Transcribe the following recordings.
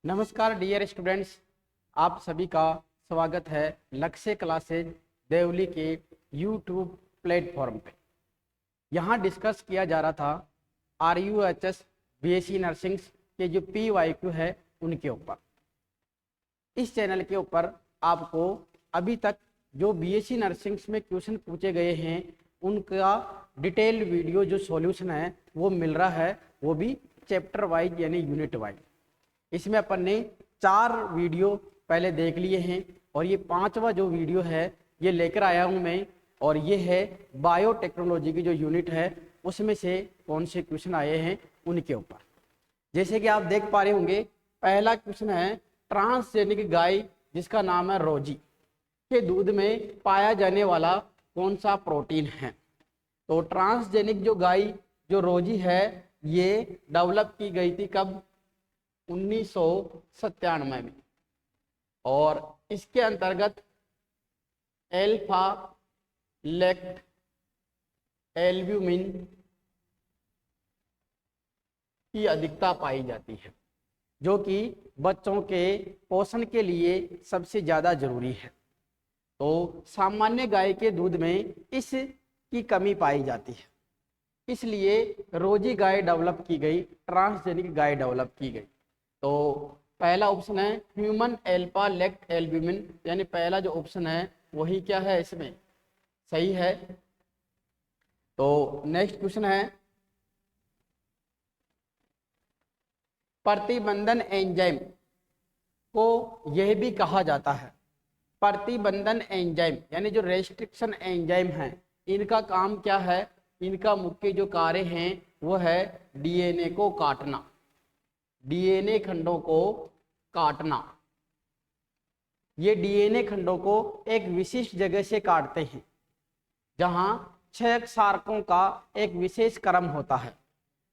नमस्कार dear students, आप सभी का स्वागत है लक्ष्य क्लासेज देवली के यूट्यूब प्लेटफॉर्म पे। यहाँ डिस्कस किया जा रहा था RUHS BSc नर्सिंग के जो PYQ है उनके ऊपर। इस चैनल के ऊपर आपको अभी तक जो BSc नर्सिंग में क्वेश्चन पूछे गए हैं उनका डिटेल्ड वीडियो जो सॉल्यूशन है वो मिल रहा है, वो भी चैप्टर वाइज यानी यूनिट वाइज। इसमें अपन ने 4 वीडियो पहले देख लिए हैं और ये 5वां जो वीडियो है ये लेकर आया हूँ मैं, और ये है बायोटेक्नोलॉजी की जो यूनिट है उसमें से कौन से क्वेश्चन आए हैं उनके ऊपर। जैसे कि आप देख पा रहे होंगे, पहला क्वेश्चन है ट्रांसजेनिक गाय जिसका नाम है रोजी के दूध में पाया जाने वाला कौन सा प्रोटीन है। तो ट्रांसजेनिक जो गाय जो रोजी है ये डेवलप की गई थी कब? 1997 में, और इसके अंतर्गत एल्फा लेक्ट एल्ब्यूमिन की अधिकता पाई जाती है जो कि बच्चों के पोषण के लिए सबसे ज़्यादा जरूरी है। तो सामान्य गाय के दूध में इसकी कमी पाई जाती है, इसलिए रोजी गाय डेवलप की गई, ट्रांसजेनिक गाय डेवलप की गई। तो पहला ऑप्शन है ह्यूमन एल्फा लेक्ट एल्ब्यूमिन, यानी पहला जो ऑप्शन है वही क्या है इसमें सही है। तो नेक्स्ट क्वेश्चन है प्रतिबंधन एंजाइम को यह भी कहा जाता है, प्रतिबंधन एंजाइम यानी जो रेस्ट्रिक्शन एंजाइम है इनका काम क्या है? इनका मुख्य जो कार्य है वो है DNA को काटना, DNA खंडों को काटना। ये DNA खंडों को एक विशिष्ट जगह से काटते हैं जहां 6 क्षारकों का एक विशेष क्रम होता है।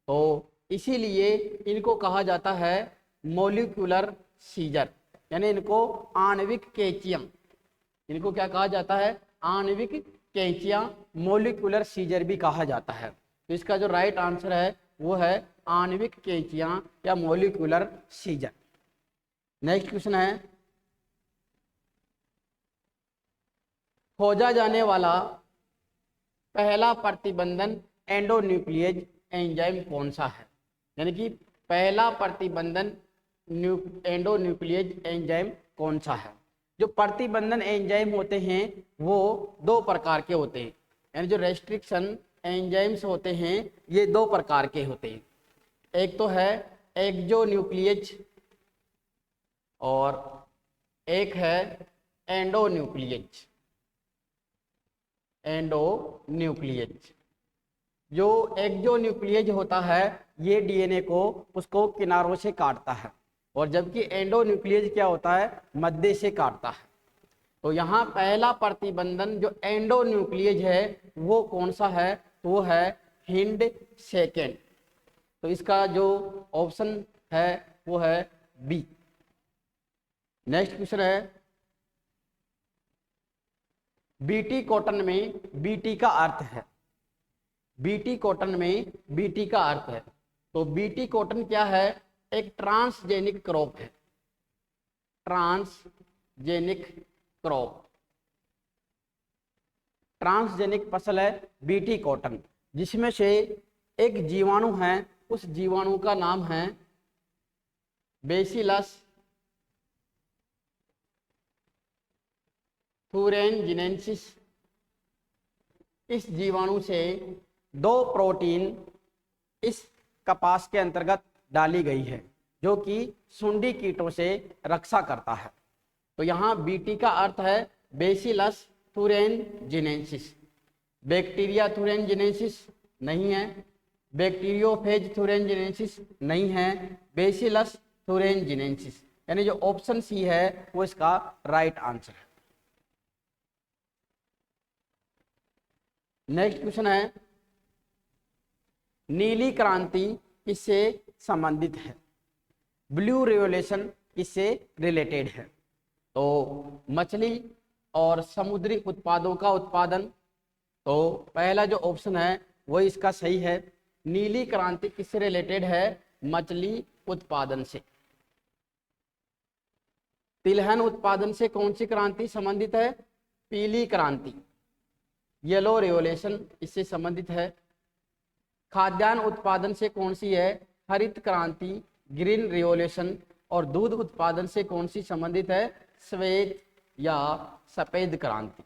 तो इसीलिए इनको कहा जाता है मॉलिक्यूलर सीजर, यानी इनको आणविक कैंचियां, इनको क्या कहा जाता है? आणविक कैंचियां, मॉलिक्यूलर सीजर भी कहा जाता है। तो इसका जो राइट आंसर है वो है आणविक कैंचियां या मॉलिक्यूलर सीजर। नेक्स्ट क्वेश्चन है खोजा जाने वाला पहला प्रतिबंधन एंडोन्यूक्लियेज एंजाइम कौन सा है, यानी कि पहला प्रतिबंधन एंडोन्यूक्लियेज एंजाइम कौन सा है। जो प्रतिबंधन एंजाइम होते हैं वो 2 प्रकार के होते हैं, यानी जो रेस्ट्रिक्शन एंजाइम्स होते हैं ये 2 प्रकार के होते हैं। एक तो है एक्सोन्यूक्लियेज और एक है एंडोन्यूक्लियेज। एंडोन्यूक्लियेज जो एक्सोन्यूक्लियेज होता है ये DNA को उसको किनारों से काटता है, और जबकि एंडोन्यूक्लियेज क्या होता है? मध्य से काटता है। तो यहाँ पहला प्रतिबंधन जो एंडोन्यूक्लियेज है वो कौन सा है? तो वो है हिंड सेकेंड। तो इसका जो ऑप्शन है वो है बी। नेक्स्ट क्वेश्चन है बीटी कॉटन में बीटी का अर्थ है, बीटी कॉटन में बीटी का अर्थ है। तो बीटी कॉटन क्या है? एक ट्रांसजेनिक क्रॉप है, ट्रांसजेनिक क्रॉप, ट्रांसजेनिक फसल है बीटी कॉटन, जिसमें से एक जीवाणु है, उस जीवाणु का नाम है बेसिलस thuringiensis। इस जीवाणु से 2 प्रोटीन इस कपास के अंतर्गत डाली गई है जो कि सुंडी कीटों से रक्षा करता है। तो यहाँ बीटी का अर्थ है बेसिलस thuringiensis। बैक्टीरिया thuringiensis नहीं है, बैक्टीरियोफेज thuringiensis नहीं है, बेसिलस thuringiensis, यानी जो ऑप्शन सी है वो इसका राइट आंसर है। नेक्स्ट क्वेश्चन है नीली क्रांति किससे संबंधित है? ब्लू रिवोल्यूशन किससे रिलेटेड है? तो मछली और समुद्री उत्पादों का उत्पादन, तो पहला जो ऑप्शन है वो इसका सही है। नीली क्रांति किससे रिलेटेड है? मछली उत्पादन से। तिलहन उत्पादन से कौन सी क्रांति संबंधित है? पीली क्रांति, येलो रिवोल्यूशन इससे संबंधित है। खाद्यान्न उत्पादन से कौन सी है? हरित क्रांति, ग्रीन रिवोल्यूशन। और दूध उत्पादन से कौन सी संबंधित है? श्वेत या सफेद क्रांति।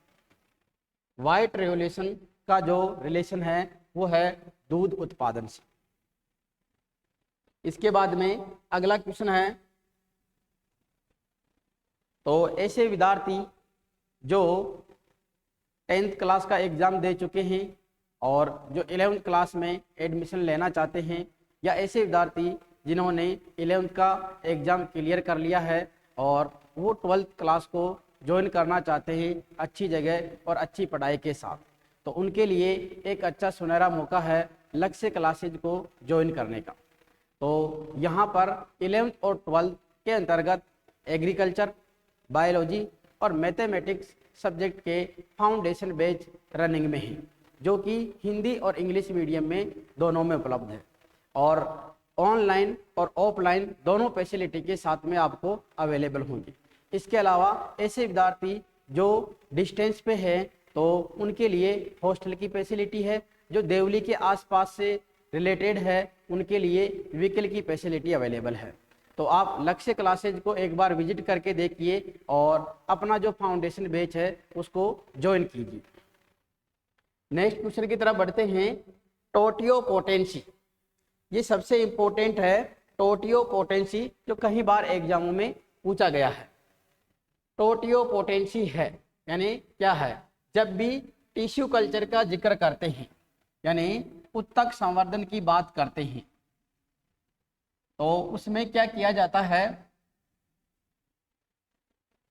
व्हाइट रिवोल्यूशन का जो रिलेशन है वो है दूध उत्पादन से। इसके बाद में अगला क्वेश्चन है, तो ऐसे विद्यार्थी जो 10th क्लास का एग्ज़ाम दे चुके हैं और जो 11th क्लास में एडमिशन लेना चाहते हैं, या ऐसे विद्यार्थी जिन्होंने 11th का एग्ज़ाम क्लियर कर लिया है और वो 12th क्लास को ज्वाइन करना चाहते हैं अच्छी जगह और अच्छी पढ़ाई के साथ, तो उनके लिए एक अच्छा सुनहरा मौका है लक्ष्य क्लासेज को ज्वाइन करने का। तो यहाँ पर 11th और 12th के अंतर्गत एग्रीकल्चर, बायोलॉजी और मैथमेटिक्स सब्जेक्ट के फाउंडेशन बैच रनिंग में है, जो कि हिंदी और इंग्लिश मीडियम में दोनों में उपलब्ध है और ऑनलाइन और ऑफलाइन दोनों फैसिलिटी के साथ में आपको अवेलेबल होंगे। इसके अलावा ऐसे विद्यार्थी जो डिस्टेंस पे हैं तो उनके लिए हॉस्टल की फैसिलिटी है, जो देवली के आसपास से रिलेटेड है उनके लिए व्हीकल की फैसिलिटी अवेलेबल है। तो आप लक्ष्य क्लासेज को एक बार विजिट करके देखिए और अपना जो फाउंडेशन बैच है उसको ज्वाइन कीजिए। नेक्स्ट क्वेश्चन की तरफ बढ़ते हैं। टोटियोपोटेंसी, ये सबसे इम्पोर्टेंट है। टोटियोपोटेंसी जो कई बार एग्जामों में पूछा गया है। टोटियोपोटेंसी है यानी क्या है? जब भी टिश्यू कल्चर का जिक्र करते हैं यानी उत्तक संवर्धन की बात करते हैं तो उसमें क्या किया जाता है?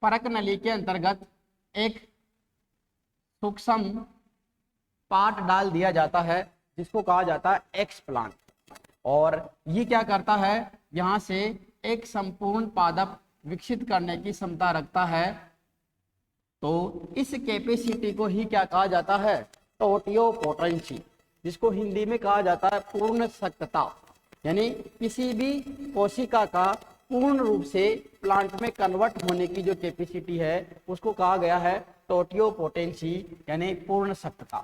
परक नली के अंतर्गत एक सूक्ष्म पार्ट डाल दिया जाता है जिसको कहा जाता है एक्सप्लांट, और ये क्या करता है? यहाँ से एक संपूर्ण पादप विकसित करने की क्षमता रखता है। तो इस कैपेसिटी को ही क्या कहा जाता है? टोटियोपोटेंसी, जिसको हिंदी में कहा जाता है पूर्ण सख्तता। यानी किसी भी कोशिका का पूर्ण रूप से प्लांट में कन्वर्ट होने की जो कैपेसिटी है उसको कहा गया है टोटियोपोटेंसी यानी पूर्ण सख्तता।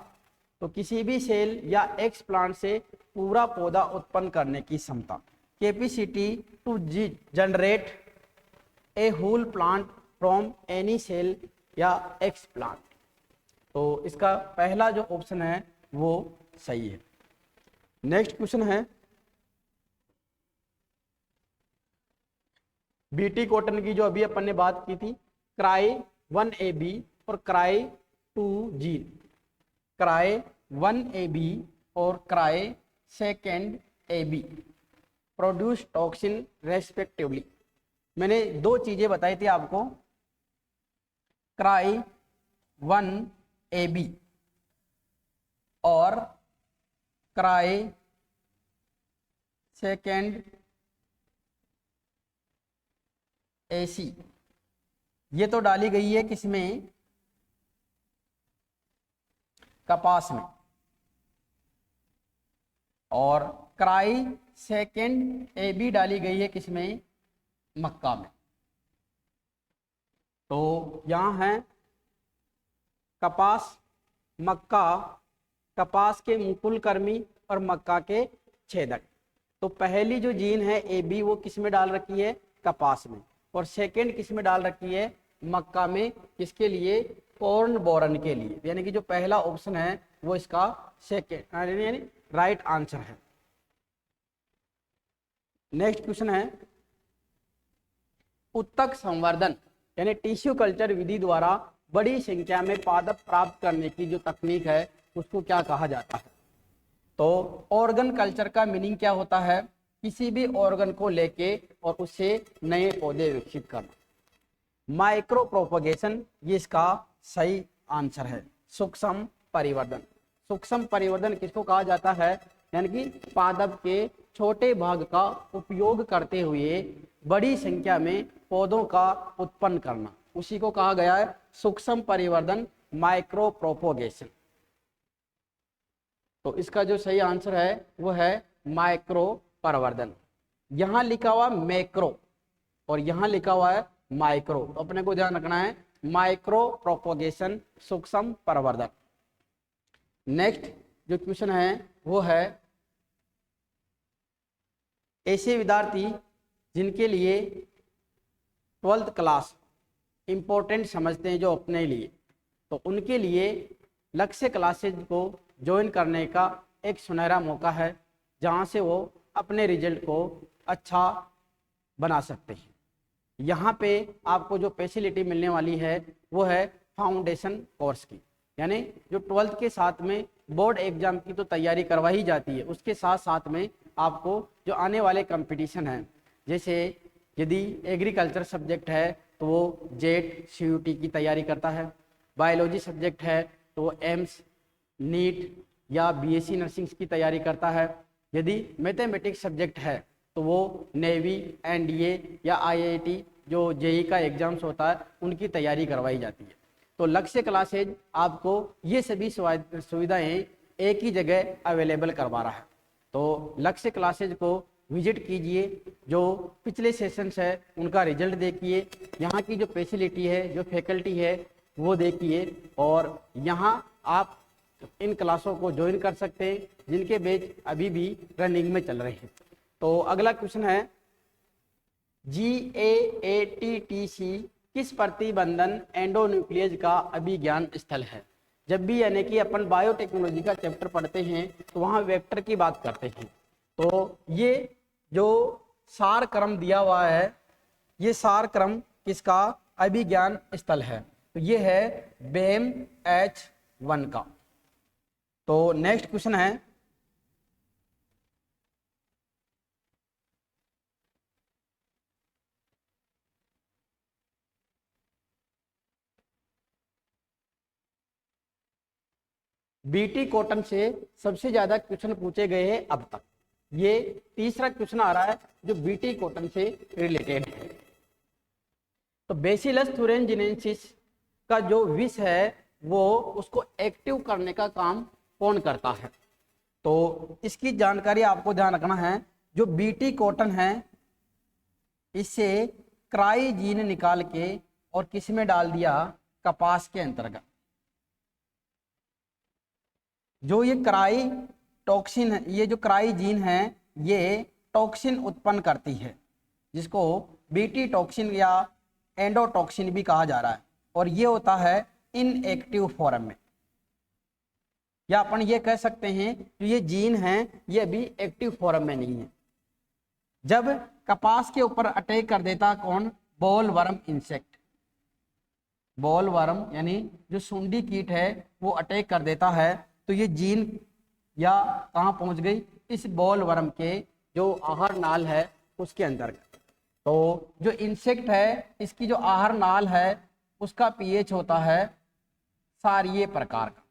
तो किसी भी सेल या एक्स प्लांट से पूरा पौधा उत्पन्न करने की क्षमता, capacity to generate a whole plant from any cell या एक्स प्लांट। तो इसका पहला जो ऑप्शन है वो सही है। नेक्स्ट क्वेश्चन है, बीटी कॉटन की जो अभी अपन ने बात की थी, क्राई 1AB और क्राई 2G, क्राई 1AB और cry 2AB produce toxin respectively. मैंने दो चीजें बताई थी आपको, क्राई 1AB और क्राई 2AC। ये तो डाली गई है किसमें? कपास में। और क्राई 2AB डाली गई है किसमें? मक्का में। तो यहाँ है कपास, मक्का, कपास के मुकुलकर्मी और मक्का के छेदक। तो पहली जो जीन है AB वो किस में डाल रखी है? कपास में। और सेकंड किस में डाल रखी है? मक्का में। किसके लिए? कॉर्न बोरन के लिए। यानी कि जो पहला ऑप्शन है वो इसका सेकंड यानी राइट आंसर है। नेक्स्ट क्वेश्चन है, उत्तक संवर्धन यानी टिश्यू कल्चर विधि द्वारा बड़ी संख्या में पादप प्राप्त करने की जो तकनीक है उसको क्या कहा जाता है? तो ऑर्गन कल्चर का मीनिंग क्या होता है? किसी भी ऑर्गन को लेके और उससे नए पौधे विकसित करना। माइक्रो प्रोपगेशन ये इसका सही आंसर है। सूक्ष्म परिवर्धन, सूक्ष्म परिवर्धन किसको कहा जाता है? यानी कि पादप के छोटे भाग का उपयोग करते हुए बड़ी संख्या में पौधों का उत्पन्न करना, उसी को कहा गया है सूक्ष्म परिवर्धन, माइक्रो प्रोपोगेशन। तो इसका जो सही आंसर है वो है माइक्रो परिवर्धन। यहाँ लिखा हुआ मैक्रो और यहाँ लिखा हुआ है माइक्रो, तो अपने को ध्यान रखना है माइक्रो प्रोपोगेशन, सूक्ष्म प्रवर्धन। नेक्स्ट जो क्वेश्चन है वो है ऐसे विद्यार्थी जिनके लिए 12th क्लास इम्पोर्टेंट समझते हैं जो अपने लिए, तो उनके लिए लक्ष्य क्लासेज को ज्वाइन करने का एक सुनहरा मौका है, जहां से वो अपने रिजल्ट को अच्छा बना सकते हैं। यहाँ पे आपको जो फैसिलिटी मिलने वाली है वो है फाउंडेशन कोर्स की, यानी जो 12th के साथ में बोर्ड एग्जाम की तो तैयारी करवाई जाती है, उसके साथ साथ में आपको जो आने वाले कंपटीशन हैं, जैसे यदि एग्रीकल्चर सब्जेक्ट है तो वो जेट CUT की तैयारी करता है, बायोलॉजी सब्जेक्ट है तो वो एम्स नीट या BSc नर्सिंग की तैयारी करता है, यदि मैथमेटिक्स सब्जेक्ट है तो वो नेवी NDA या IIT जो JEE का एग्जाम्स होता है उनकी तैयारी करवाई जाती है। तो लक्ष्य क्लासेज आपको ये सभी सुविधाएं एक ही जगह अवेलेबल करवा रहा है। तो लक्ष्य क्लासेज को विजिट कीजिए, जो पिछले सेशंस है उनका रिजल्ट देखिए, यहाँ की जो फैसिलिटी है, जो फैकल्टी है वो देखिए, और यहाँ आप इन क्लासों को ज्वाइन कर सकते हैं जिनके बैच अभी भी रनिंग में चल रहे हैं। तो अगला क्वेश्चन है GAATTC किस प्रतिबंधन एंडोन्यूक्लियस का अभिज्ञान स्थल है। जब भी यानी कि अपन बायोटेक्नोलॉजी का चैप्टर पढ़ते हैं तो वहाँ वेक्टर की बात करते हैं, तो ये जो सार क्रम दिया हुआ है, ये सार क्रम किसका अभिज्ञान स्थल है, तो ये है BAMH1 का। तो नेक्स्ट क्वेश्चन है BT कॉटन से सबसे ज्यादा क्वेश्चन पूछे गए हैं अब तक। ये तीसरा क्वेश्चन आ रहा है जो BT कॉटन से रिलेटेड है। तो बेसिलस thuringiensis का जो विष है वो उसको एक्टिव करने का काम कौन करता है, तो इसकी जानकारी आपको ध्यान रखना है। जो BT कॉटन है इससे क्राइजीन निकाल के और किस में डाल दिया, कपास के अंतर्गत। जो ये क्राई टॉक्सिन है, ये जो क्राइजीन है ये टॉक्सिन उत्पन्न करती है, जिसको BT टॉक्सिन या एंडोटॉक्सिन भी कहा जा रहा है, और ये होता है इनएक्टिव फॉर्म में, या अपन ये कह सकते हैं कि ये जीन है ये अभी एक्टिव फॉर्म में नहीं है। जब कपास के ऊपर अटैक कर देता कौन, बॉलवर्म इंसेक्ट, बॉलवर्म यानी जो सुंडी कीट है वो अटैक कर देता है, तो ये जीन या कहाँ पहुंच गई, इस बॉलवर्म के जो आहार नाल है उसके अंतर्गत। तो जो इंसेक्ट है इसकी जो आहार नाल है उसका pH होता है सारीय प्रकार का,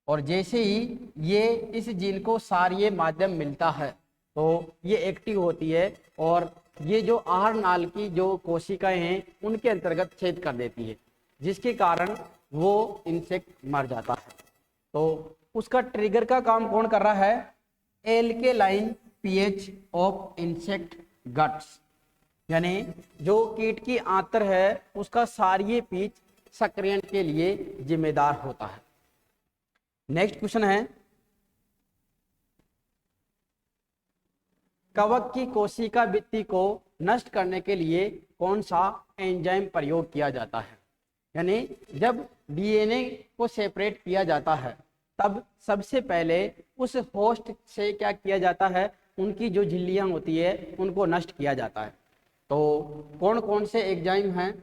और जैसे ही ये इस जीन को सारीय माध्यम मिलता है तो ये एक्टिव होती है, और ये जो आहार नाल की जो कोशिकाएं हैं उनके अंतर्गत छेद कर देती है, जिसके कारण वो इंसेक्ट मर जाता है। तो उसका ट्रिगर का काम कौन कर रहा है, alkaline pH of insect guts, यानी जो कीट की आंत्र है उसका सारीय pH सक्रियण के लिए जिम्मेदार होता है। नेक्स्ट क्वेश्चन है कवक की कोशिका भित्ति को नष्ट करने के लिए कौन सा एंजाइम प्रयोग किया जाता है। यानी जब DNA को सेपरेट किया जाता है तब सबसे पहले उस होस्ट से क्या किया जाता है, उनकी जो झिल्लियां होती है उनको नष्ट किया जाता है। तो कौन कौन से एंजाइम हैं,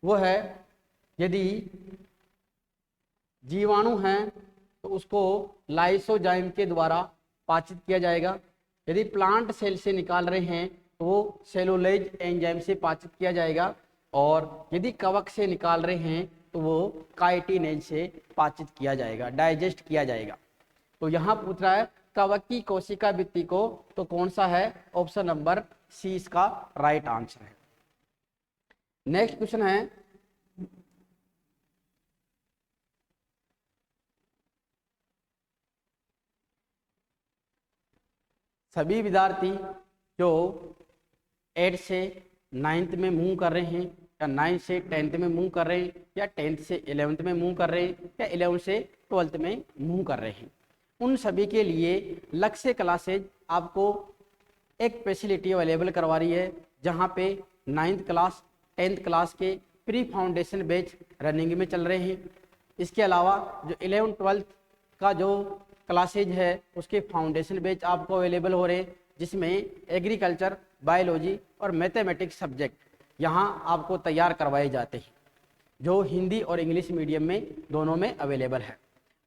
वो है यदि जीवाणु हैं तो उसको लाइसोजाइम के द्वारा पाचित किया जाएगा, यदि प्लांट सेल से निकाल रहे हैं तो वो सेलुलोज एंजाइम से पाचित किया जाएगा, और यदि कवक से निकाल रहे हैं तो वो काइटिनेज से पाचित किया जाएगा, डाइजेस्ट किया जाएगा। तो यहाँ पूछ रहा है कवक की कोशिका भित्ति को, तो कौन सा है, ऑप्शन नंबर सी इसका राइट आंसर है। नेक्स्ट क्वेश्चन है सभी विद्यार्थी जो 8 से 9th में मूव कर रहे हैं या 9 से 10th में मूव कर रहे हैं, या 10th से 11th में मूव कर रहे हैं, या 11th से 12th में मूव कर रहे हैं, उन सभी के लिए लक्ष्य क्लासेज आपको एक फैसिलिटी अवेलेबल करवा रही है, जहाँ पे 9th क्लास 10th क्लास के प्री फाउंडेशन बैच रनिंग में चल रहे हैं। इसके अलावा जो 11th 12th का जो क्लासेज है उसके फाउंडेशन बैच आपको अवेलेबल हो रहे हैं, जिसमें एग्रीकल्चर, बायोलॉजी और मैथमेटिक्स सब्जेक्ट यहाँ आपको तैयार करवाए जाते हैं, जो हिंदी और इंग्लिश मीडियम में दोनों में अवेलेबल है।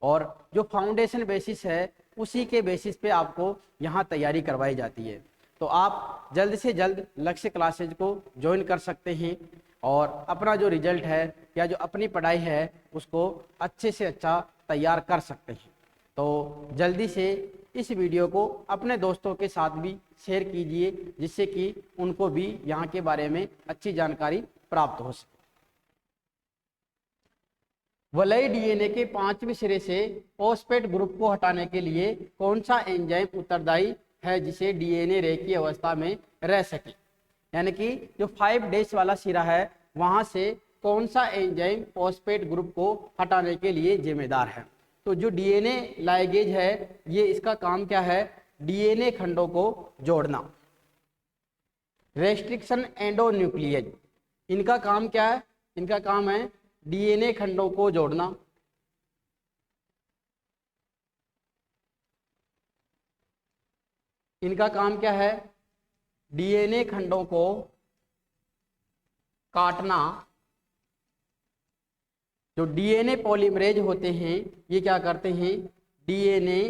और जो फाउंडेशन बेसिस है उसी के बेसिस पे आपको यहाँ तैयारी करवाई जाती है। तो आप जल्द से जल्द लक्ष्य क्लासेज को ज्वाइन कर सकते हैं और अपना जो रिजल्ट है या जो अपनी पढ़ाई है उसको अच्छे से अच्छा तैयार कर सकते हैं। तो जल्दी से इस वीडियो को अपने दोस्तों के साथ भी शेयर कीजिए, जिससे कि उनको भी यहाँ के बारे में अच्छी जानकारी प्राप्त हो सके। वलय डीएनए के 5वें सिरे से फॉस्फेट ग्रुप को हटाने के लिए कौन सा एंजाइम उत्तरदायी है जिसे डीएनए रेखीय अवस्था में रह सके? यानी कि जो 5 डेज वाला सिरा है वहां से कौन सा एंजाइम फॉस्फेट ग्रुप को हटाने के लिए जिम्मेदार है? तो जो डीएनए लाइगेज है ये इसका काम क्या है? डीएनए खंडों को जोड़ना। रेस्ट्रिक्शन एंडोन्यूक्लियेज, इनका काम क्या है? इनका काम है डीएनए खंडों को जोड़ना। इनका काम क्या है? डीएनए खंडों को काटना। जो डीएनए पॉलीमरेज होते हैं ये क्या करते हैं? डीएनए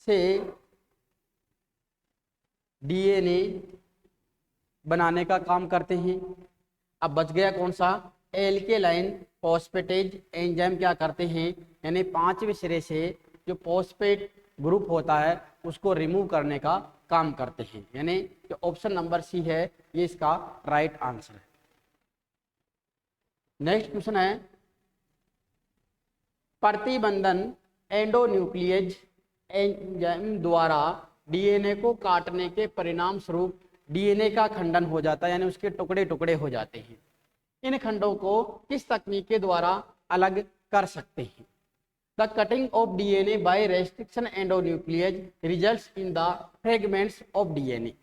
से डीएनए बनाने का काम करते हैं। अब बच गया कौन सा? एल्केलाइन फॉस्फेटेज एंजाइम क्या करते हैं? यानी 5वें सिरे से जो फॉस्फेट ग्रुप होता है उसको रिमूव करने का काम करते हैं। यानी जो ऑप्शन नंबर सी है ये इसका राइट आंसर है। नेक्स्ट क्वेश्चन है, प्रतिबंधन एंडोन्यूक्लियेज एंजाइम द्वारा डीएनए को काटने के परिणाम स्वरूप डीएनए का खंडन हो जाता है, यानी उसके टुकड़े टुकड़े हो जाते हैं। इन खंडों को किस तकनीक के द्वारा अलग कर सकते हैं? The cutting of DNA by restriction endonuclease results in the fragments of DNA.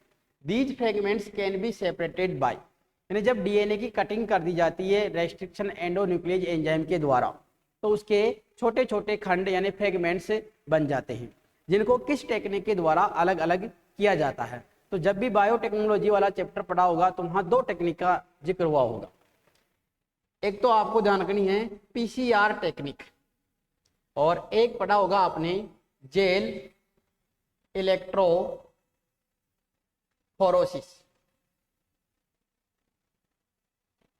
These fragments can be separated by, यानी जब डीएनए की कटिंग कर दी जाती है रेस्ट्रिक्शन एंडोन्यूक्लियेज एंजाइम के द्वारा तो उसके छोटे छोटे खंड यानी फ्रेगमेंट्स बन जाते हैं, जिनको किस टेक्निक के द्वारा अलग अलग किया जाता है? तो जब भी बायोटेक्नोलॉजी वाला चैप्टर पढ़ा होगा तो वहाँ 2 टेक्निक का जिक्र हुआ होगा। एक तो आपको ध्यान रखनी है पीसीआर टेक्निक, और एक पढ़ा होगा आपने जेल इलेक्ट्रोफोरेसिस।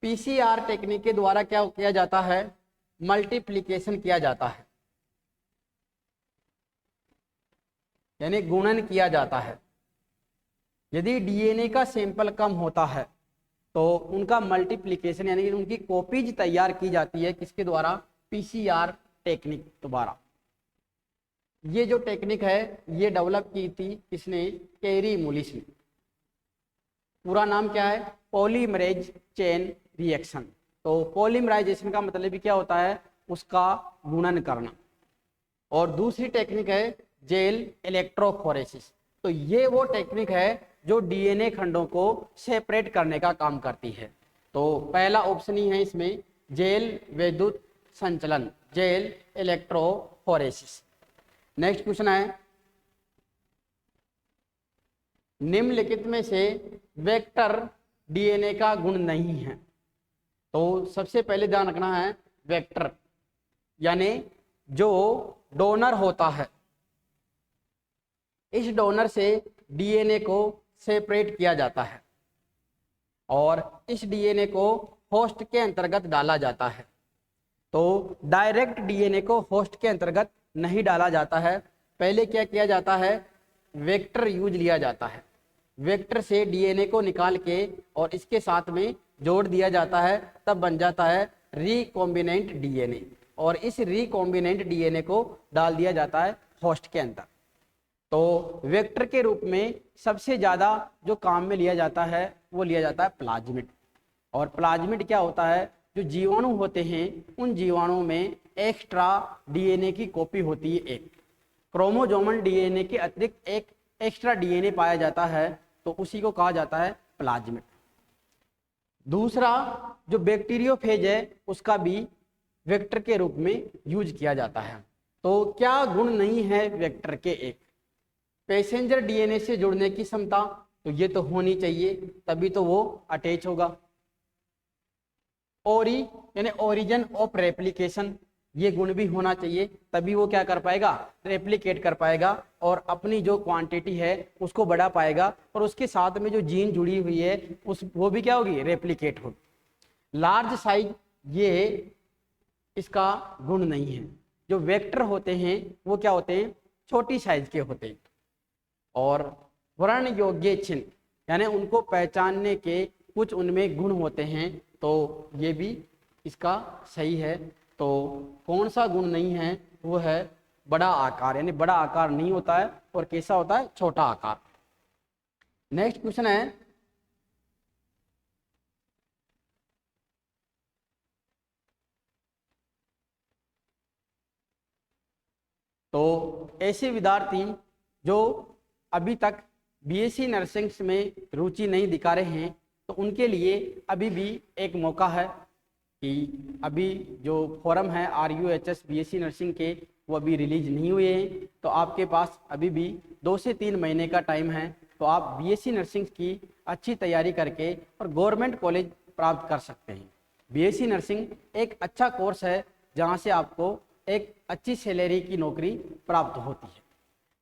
पीसीआर टेक्निक के द्वारा क्या किया जाता है? मल्टीप्लिकेशन किया जाता है, यानी गुणन किया जाता है। यदि डीएनए का सैंपल कम होता है तो उनका मल्टीप्लिकेशन यानी कि उनकी कॉपीज तैयार की जाती है। किसके द्वारा? पीसीआर टेक्निक द्वारा। ये जो टेक्निक है ये डेवलप की थी किसने? कैरी मुलिस ने। पूरा नाम क्या है? Polymerase chain reaction. तो पॉलीमराइजेशन का मतलब भी क्या होता है? उसका गुणन करना। और दूसरी टेक्निक है जेल इलेक्ट्रोफोरेसिस। तो ये वो टेक्निक है जो डीएनए खंडों को सेपरेट करने का काम करती है। तो पहला ऑप्शन ही है इसमें जेल विद्युत संचलन, जेल इलेक्ट्रोफोरेसिस। नेक्स्ट क्वेश्चन है, निम्नलिखित में से वेक्टर डीएनए का गुण नहीं है। तो सबसे पहले ध्यान रखना है वेक्टर यानी जो डोनर होता है, इस डोनर से डीएनए को सेपरेट किया जाता है और इस डीएनए को होस्ट के अंतर्गत डाला जाता है। तो डायरेक्ट डीएनए को होस्ट के अंतर्गत नहीं डाला जाता है। पहले क्या किया जाता है? वेक्टर यूज लिया जाता है। वेक्टर से डीएनए को निकाल के और इसके साथ में जोड़ दिया जाता है, तब बन जाता है रिकॉम्बिनेंट डीएनए, और इस रिकॉम्बिनेंट डीएनए को डाल दिया जाता है होस्ट के अंदर। तो वेक्टर के रूप में सबसे ज़्यादा जो काम में लिया जाता है वो लिया जाता है प्लाज्मिड। और प्लाज्मिड क्या होता है, जो जीवाणु होते हैं उन जीवाणुओं में एक्स्ट्रा डीएनए की कॉपी होती है, एक क्रोमोजोमल डीएनए के अतिरिक्त एक एक्स्ट्रा डीएनए पाया जाता है, तो उसी को कहा जाता है प्लाज्मिड। दूसरा जो बैक्टीरियोफेज है उसका भी वेक्टर के रूप में यूज किया जाता है। तो क्या गुण नहीं है वेक्टर के, एक पैसेंजर डीएनए से जुड़ने की क्षमता, तो ये तो होनी चाहिए तभी तो वो अटैच होगा। ओरी यानी ओरिजिन ऑफ रेप्लिकेशन, ये गुण भी होना चाहिए तभी वो क्या कर पाएगा, रेप्लिकेट कर पाएगा और अपनी जो क्वांटिटी है उसको बढ़ा पाएगा, और उसके साथ में जो जीन जुड़ी हुई है उस वो भी क्या होगी, रेप्लिकेट होगी। लार्ज साइज ये इसका गुण नहीं है। जो वेक्टर होते हैं वो क्या होते हैं, छोटी साइज के होते हैं। और वर्ण योग्य चिन्ह यानी उनको पहचानने के कुछ उनमें गुण होते हैं, तो ये भी इसका सही है। तो कौन सा गुण नहीं है, वो है बड़ा आकार, यानी बड़ा आकार नहीं होता है और कैसा होता है, छोटा आकार। नेक्स्ट क्वेश्चन है, तो ऐसे विद्यार्थी जो अभी तक बीएससी नर्सिंग में रुचि नहीं दिखा रहे हैं, तो उनके लिए अभी भी एक मौका है कि अभी जो फॉर्म है RUHS बीएससी नर्सिंग के वो अभी रिलीज नहीं हुए हैं, तो आपके पास अभी भी 2 से 3 महीने का टाइम है। तो आप बीएससी नर्सिंग की अच्छी तैयारी करके और गवर्नमेंट कॉलेज प्राप्त कर सकते हैं। बीएससी नर्सिंग एक अच्छा कोर्स है जहाँ से आपको एक अच्छी सैलरी की नौकरी प्राप्त होती है।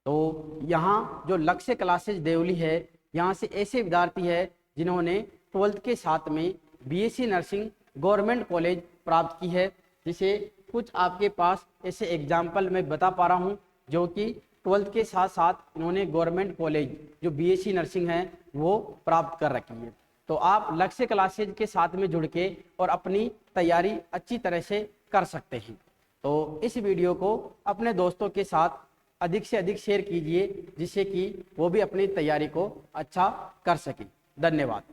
तो यहाँ जो लक्ष्य क्लासेज देवली है, यहाँ से ऐसे विद्यार्थी है जिन्होंने 12th के साथ में बीएससी नर्सिंग गवर्नमेंट कॉलेज प्राप्त की है, जिसे कुछ आपके पास ऐसे एग्जाम्पल मैं बता पा रहा हूँ जो कि 12th के साथ साथ इन्होंने गवर्नमेंट कॉलेज जो बीएससी नर्सिंग है वो प्राप्त कर रखी है। तो आप लक्ष्य क्लासेज के साथ में जुड़ के और अपनी तैयारी अच्छी तरह से कर सकते हैं। तो इस वीडियो को अपने दोस्तों के साथ अधिक से अधिक शेयर कीजिए, जिससे कि वो भी अपनी तैयारी को अच्छा कर सकें। धन्यवाद।